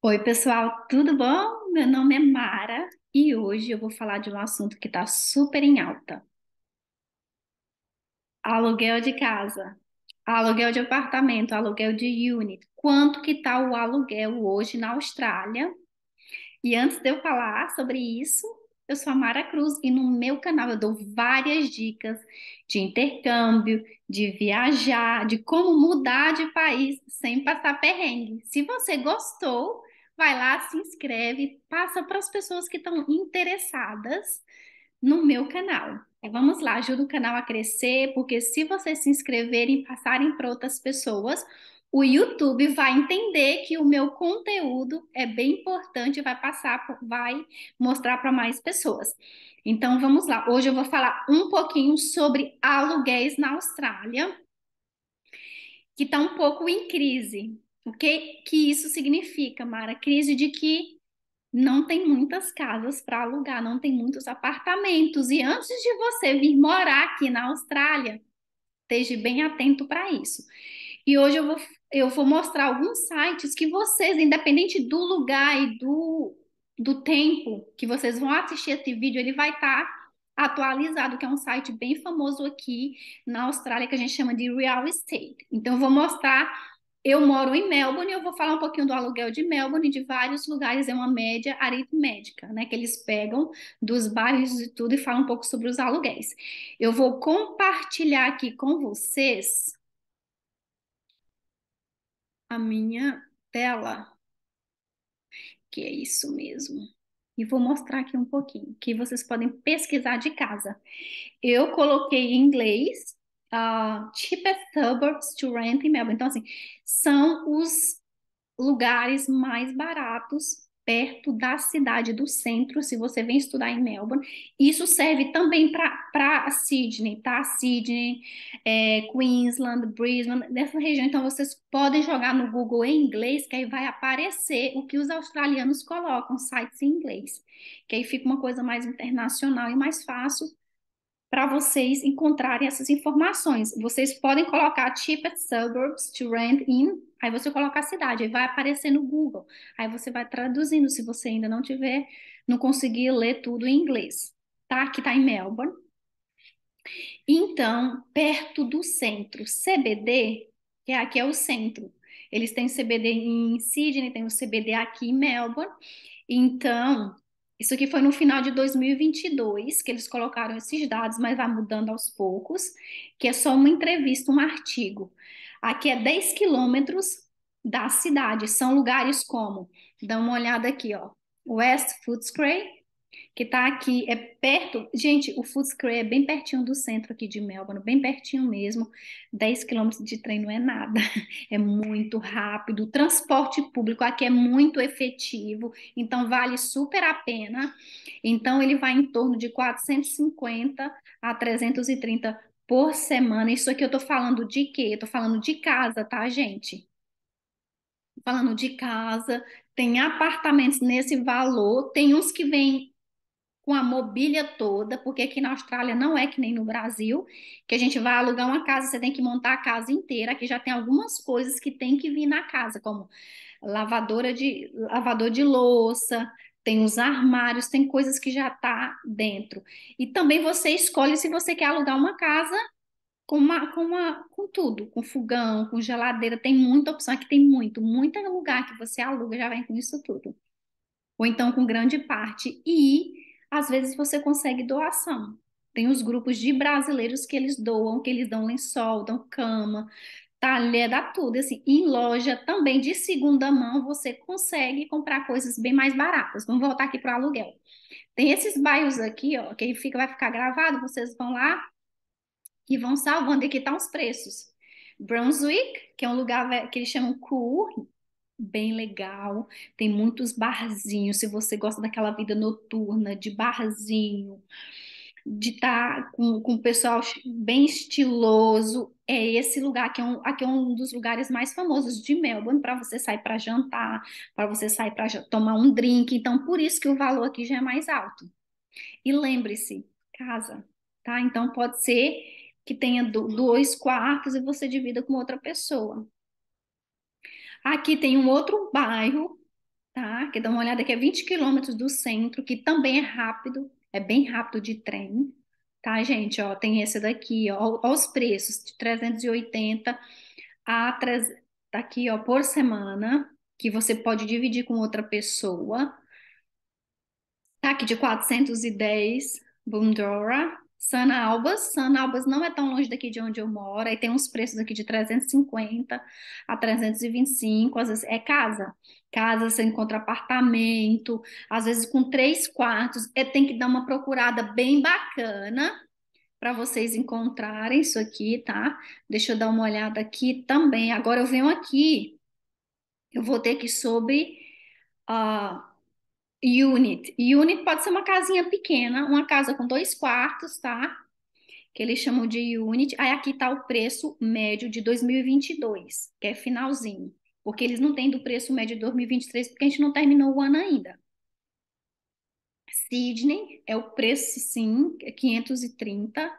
Oi, pessoal, tudo bom? Meu nome é Mara e hoje eu vou falar de um assunto que está super em alta: aluguel de casa, aluguel de apartamento, aluguel de unit. Quanto que está o aluguel hoje na Austrália? E antes de eu falar sobre isso, eu sou a Mara Cruz e no meu canal eu dou várias dicas de intercâmbio, de viajar, de como mudar de país sem passar perrengue. Se você gostou, vai lá, se inscreve, passa para as pessoas que estão interessadas no meu canal. E vamos lá, ajuda o canal a crescer, porque se vocês se inscreverem e passarem para outras pessoas, o YouTube vai entender que o meu conteúdo é bem importante e vai passar, vai mostrar para mais pessoas. Então vamos lá. Hoje eu vou falar um pouquinho sobre aluguéis na Austrália, que está um pouco em crise. O que isso significa, Mara? Crise de que não tem muitas casas para alugar, não tem muitos apartamentos. E antes de você vir morar aqui na Austrália, esteja bem atento para isso. E hoje eu vou mostrar alguns sites que vocês, independente do lugar e do tempo que vocês vão assistir esse vídeo, ele vai estar atualizado, que é um site bem famoso aqui na Austrália, que a gente chama de real estate. Então, eu vou mostrar. Eu moro em Melbourne e eu vou falar um pouquinho do aluguel de Melbourne, de vários lugares, é uma média aritmética, né? Que eles pegam dos bairros e tudo e falam um pouco sobre os aluguéis. Eu vou compartilhar aqui com vocês a minha tela, que é isso mesmo. E vou mostrar aqui um pouquinho, que vocês podem pesquisar de casa. Eu coloquei em inglês, cheapest suburbs to rent in Melbourne. Então, assim, são os lugares mais baratos perto da cidade do centro, se você vem estudar em Melbourne. Isso serve também para Sydney, tá? Sydney, Queensland, Brisbane, nessa região. Então, vocês podem jogar no Google em inglês, que aí vai aparecer o que os australianos colocam, sites em inglês. Que aí fica uma coisa mais internacional e mais fácil para vocês encontrarem essas informações. Vocês podem colocar cheapest suburbs to rent in, aí você coloca a cidade, aí vai aparecer no Google. Aí você vai traduzindo, se você ainda não tiver, não conseguir ler tudo em inglês. Tá? Aqui tá em Melbourne. Então, perto do centro, CBD, que aqui é o centro. Eles têm CBD em Sydney, tem o CBD aqui em Melbourne. Então, isso aqui foi no final de 2022 que eles colocaram esses dados, mas vai mudando aos poucos, que é só uma entrevista, um artigo. Aqui é 10 quilômetros da cidade. São lugares como, dá uma olhada aqui, ó, West Footscray, que tá aqui, é perto. Gente, o Footscray é bem pertinho do centro aqui de Melbourne, bem pertinho mesmo. 10 quilômetros de trem não é nada, é muito rápido. O transporte público aqui é muito efetivo, então vale super a pena. Então, ele vai em torno de 450 a 330 por semana. Isso aqui eu tô falando de quê? Eu tô falando de casa, tá, gente? Falando de casa, tem apartamentos nesse valor, tem uns que vêm com a mobília toda, porque aqui na Austrália não é que nem no Brasil, que a gente vai alugar uma casa, você tem que montar a casa inteira. Aqui já tem algumas coisas que tem que vir na casa, como lavador de louça, tem os armários, tem coisas que já tá dentro. E também você escolhe se você quer alugar uma casa com tudo, com fogão, com geladeira, tem muita opção. Aqui tem muito lugar que você aluga já vem com isso tudo, ou então com grande parte. E às vezes você consegue doação. Tem os grupos de brasileiros que eles doam, que eles dão lençol, dão cama, talher, dá tudo. Assim, em loja também de segunda mão você consegue comprar coisas bem mais baratas. Vamos voltar aqui para o aluguel. Tem esses bairros aqui, ó, que vai ficar gravado, vocês vão lá e vão salvando. E aqui estão os preços. Brunswick, que é um lugar que eles chamam cool, bem legal. Tem muitos barzinhos. Se você gosta daquela vida noturna, de barzinho, de estar com o pessoal bem estiloso, é esse lugar que aqui é um dos lugares mais famosos de Melbourne para você sair para jantar, para você sair para tomar um drink. Então, por isso que o valor aqui já é mais alto. E lembre-se, casa, tá? Então, pode ser que tenha dois quartos e você divida com outra pessoa. Aqui tem um outro bairro, tá? Que dá uma olhada que é 20 quilômetros do centro, que também é rápido, é bem rápido de trem, tá, gente? Ó, tem esse daqui, ó, ó os preços, de 380 a 3, tá aqui, ó, por semana, que você pode dividir com outra pessoa. Tá aqui de 410, Bundora. San Albas não é tão longe daqui de onde eu moro. Aí tem uns preços aqui de 350 a 325. Às vezes é casa. Casa, você encontra apartamento, às vezes com 3 quartos. É, tem que dar uma procurada bem bacana para vocês encontrarem isso aqui, tá? Deixa eu dar uma olhada aqui também. Agora eu venho aqui, eu vou ter aqui sobre. ah, Unit. Unit pode ser uma casinha pequena, uma casa com 2 quartos, tá? Que eles chamam de unit. Aí aqui tá o preço médio de 2022, que é finalzinho. Porque eles não têm do preço médio de 2023, porque a gente não terminou o ano ainda. Sydney é o preço, sim, é 530.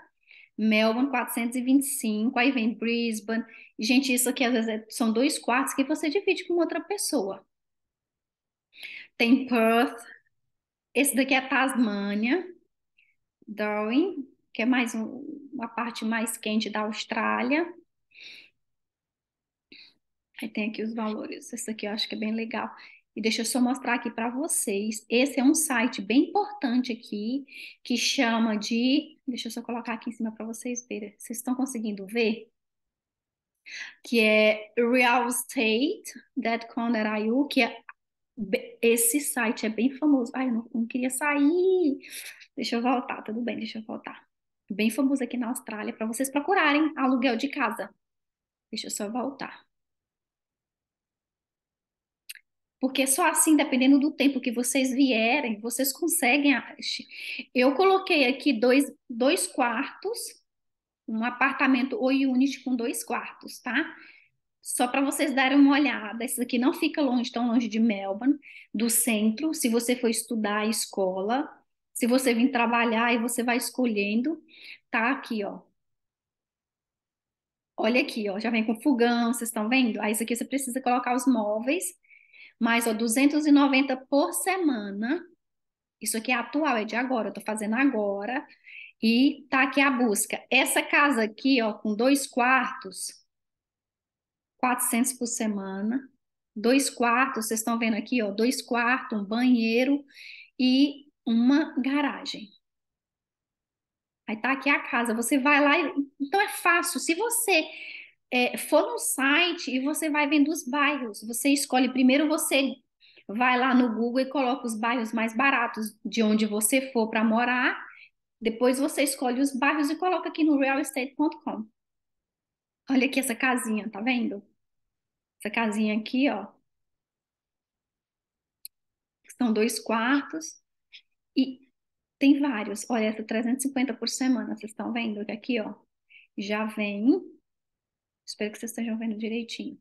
Melbourne, 425. Aí vem Brisbane. Gente, isso aqui às vezes são 2 quartos que você divide com outra pessoa. Tem Perth. Esse daqui é Tasmânia. Darwin, que é mais uma parte mais quente da Austrália. Aí tem aqui os valores. Esse aqui eu acho que é bem legal. E deixa eu só mostrar aqui para vocês. Esse é um site bem importante aqui, que chama de. Deixa eu só colocar aqui em cima para vocês verem. Vocês estão conseguindo ver? Que é realestate.com.au, que é. Esse site é bem famoso. Ai, eu não queria sair. Deixa eu voltar, tudo bem, deixa eu voltar. Bem famoso aqui na Austrália, para vocês procurarem aluguel de casa. Deixa eu só voltar. Porque só assim, dependendo do tempo que vocês vierem, vocês conseguem. Eu coloquei aqui dois quartos, um apartamento ou unit com 2 quartos, tá? Só para vocês darem uma olhada. Esse aqui não fica longe, tão longe de Melbourne, do centro. Se você for estudar a escola, se você vir trabalhar e você vai escolhendo, tá aqui, ó. Olha aqui, ó, já vem com fogão, vocês estão vendo? Aí isso aqui você precisa colocar os móveis, mas ó, 290 por semana. Isso aqui é atual, é de agora, eu tô fazendo agora. E tá aqui a busca. Essa casa aqui, ó, com 2 quartos, 400 por semana. 2 quartos, vocês estão vendo aqui, ó, 2 quartos, um banheiro e uma garagem. Aí tá aqui a casa, você vai lá, então é fácil. Se você for no site e você vai vendo os bairros, você escolhe, primeiro você vai lá no Google e coloca os bairros mais baratos de onde você for para morar, depois você escolhe os bairros e coloca aqui no realestate.com. Olha aqui essa casinha, tá vendo? Essa casinha aqui, ó, são 2 quartos e tem vários. Olha, essa 350 por semana, vocês estão vendo? Que aqui, ó, já vem. Espero que vocês estejam vendo direitinho.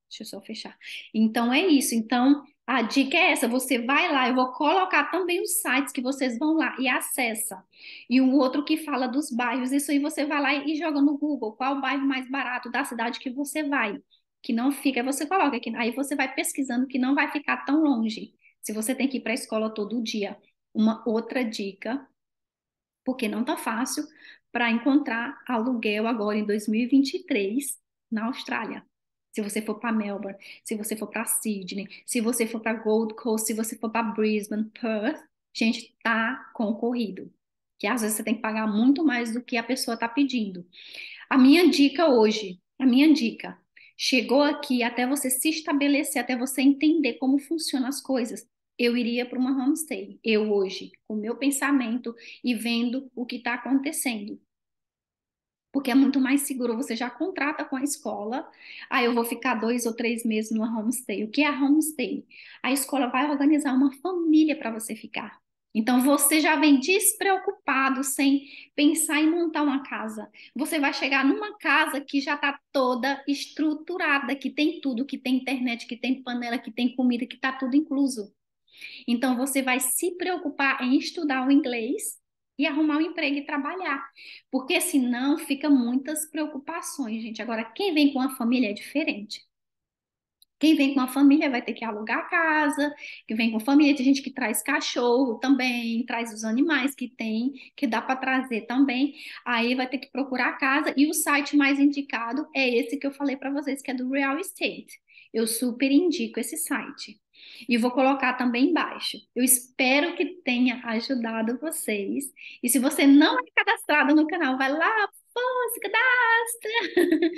Deixa eu só fechar. Então é isso. Então a dica é essa: você vai lá, eu vou colocar também os sites que vocês vão lá e acessa. E um outro que fala dos bairros, isso aí você vai lá e joga no Google qual o bairro mais barato da cidade que você vai. Que não fica, aí você coloca aqui, aí você vai pesquisando que não vai ficar tão longe. Se você tem que ir para a escola todo dia. Uma outra dica, porque não tá fácil para encontrar aluguel agora em 2023 na Austrália. Se você for para Melbourne, se você for para Sydney, se você for para Gold Coast, se você for para Brisbane, Perth, gente, tá concorrido. Que às vezes você tem que pagar muito mais do que a pessoa está pedindo. A minha dica hoje, a minha dica, chegou aqui até você se estabelecer, até você entender como funcionam as coisas. Eu iria para uma homestay, eu hoje, com o meu pensamento e vendo o que está acontecendo. Porque é muito mais seguro, você já contrata com a escola, aí eu vou ficar 2 ou 3 meses numa homestay. O que é a homestay? A escola vai organizar uma família para você ficar. Então você já vem despreocupado, sem pensar em montar uma casa. Você vai chegar numa casa que já está toda estruturada, que tem tudo, que tem internet, que tem panela, que tem comida, que está tudo incluso. Então, você vai se preocupar em estudar o inglês e arrumar um emprego e trabalhar. Porque senão fica muitas preocupações, gente. Agora, quem vem com a família é diferente. Quem vem com a família vai ter que alugar a casa. Quem vem com família, tem gente que traz cachorro também, traz os animais que tem, que dá para trazer também. Aí vai ter que procurar a casa. E o site mais indicado é esse que eu falei para vocês, que é do Real Estate. Eu super indico esse site. E vou colocar também embaixo. Eu espero que tenha ajudado vocês. E se você não é cadastrado no canal, vai lá, pô, se cadastra!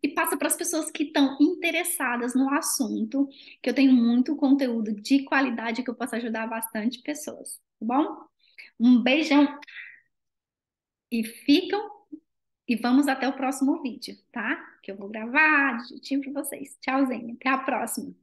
E passa para as pessoas que estão interessadas no assunto, que eu tenho muito conteúdo de qualidade que eu posso ajudar bastante pessoas, tá bom? Um beijão e ficam e vamos até o próximo vídeo, tá? Que eu vou gravar direitinho para vocês. Tchauzinho, até a próxima.